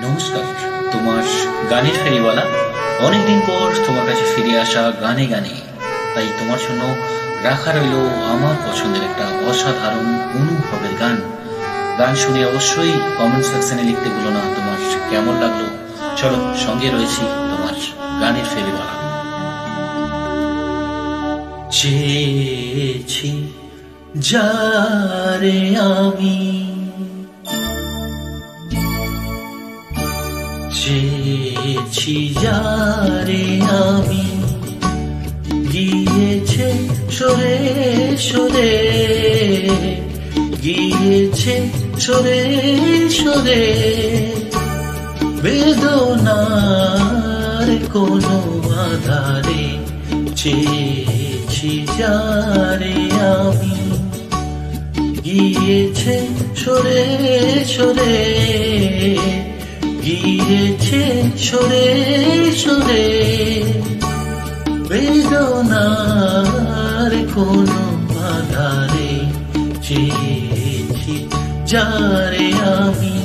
নমস্কার, তোমার গানের ফেরিওয়ালা। অনেকদিন পর তোমার কাছে ফিরে আসা গানে গানে, তাই তোমার জন্য রাখা রইল আমার পছন্দের একটা অসাধারণ অনুভবের গান। গান শুনে অবশ্যই কমেন্ট সেকশনে লিখতে ভুলো না তোমার কেমন লাগলো। চলো, সঙ্গে রয়েছি তোমার গানের ফেরিওয়ালা। চেয়েছি যারে আমি, চেয়েছি যারে আমি, গিয়েছে সরে সরে, গিয়েছে সরে সরে, বেদনার কোনো আধারে। চেয়েছি যারে আমি, গিয়েছে সরে সরে, গিয়েছে সরে সরে, বেদনার কোনো আধারে। চেয়েছি যারে আমি।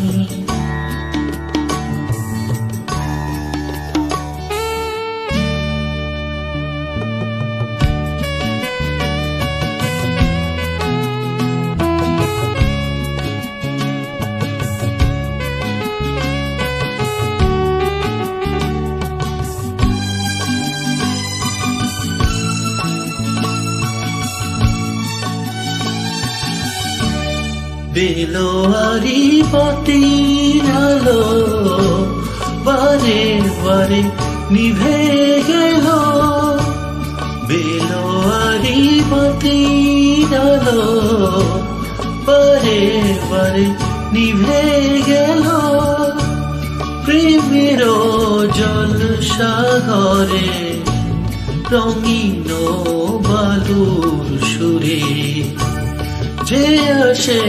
বেলোয়ারি বাতির আলো বারে বারে নিভে গেল, বেলোয়ারি বাতির আলো বারে বারে নিভে গেল। প্রেমের জল সাগরে রঙিন বালুর সুরে, যে আসে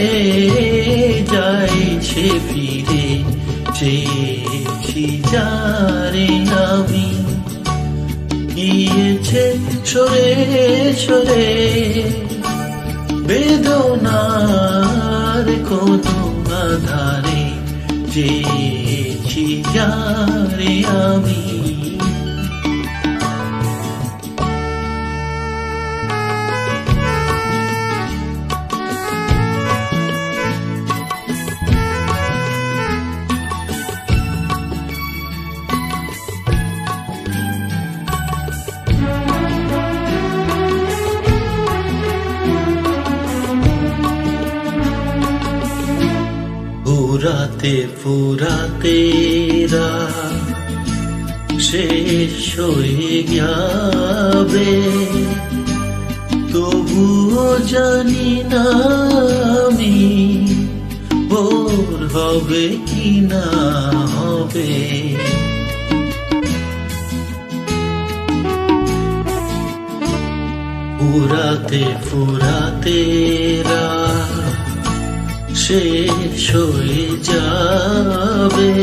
যাইছে ফিরে। চেয়েছি যারে আমি, গিয়েছে সরে সরে, বেদনার কোনো আধারে। চেয়েছি যারে আমি। ফুরাতে ফুরাতে রাত শেষ হয়ে যাবে, তবুও জানি না আমি ভোর হবে কি না হবে। ফুরাতে ফুরাতে রাত শেষ হয়ে যাবে,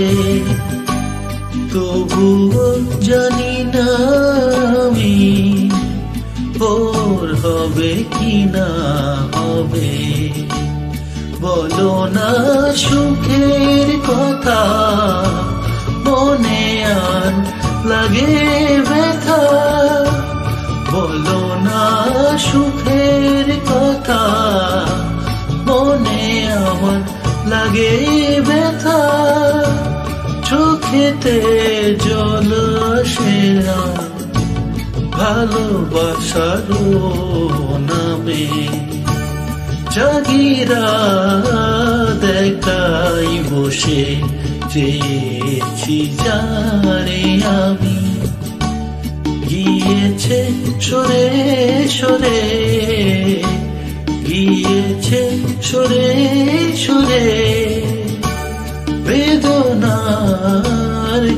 তবুও জানি না আমি ভোর হবে কি না হবে। বলো না সুখের কথা, মনে আর লাগে ব্যথা। বলো না সুখের কথা, মনে আমার লাগে ব্যথা। চোখেতে জল আসে না ভালোবাসার নামে, জাগিরা দেখাই বসে। চেয়েছি যারে আমি, গিয়েছে সরে সরে, গিয়েছে সরে সরে, বেদনার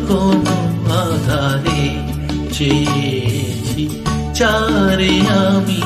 কোনো আধারে। চেয়েছি যারে আমি।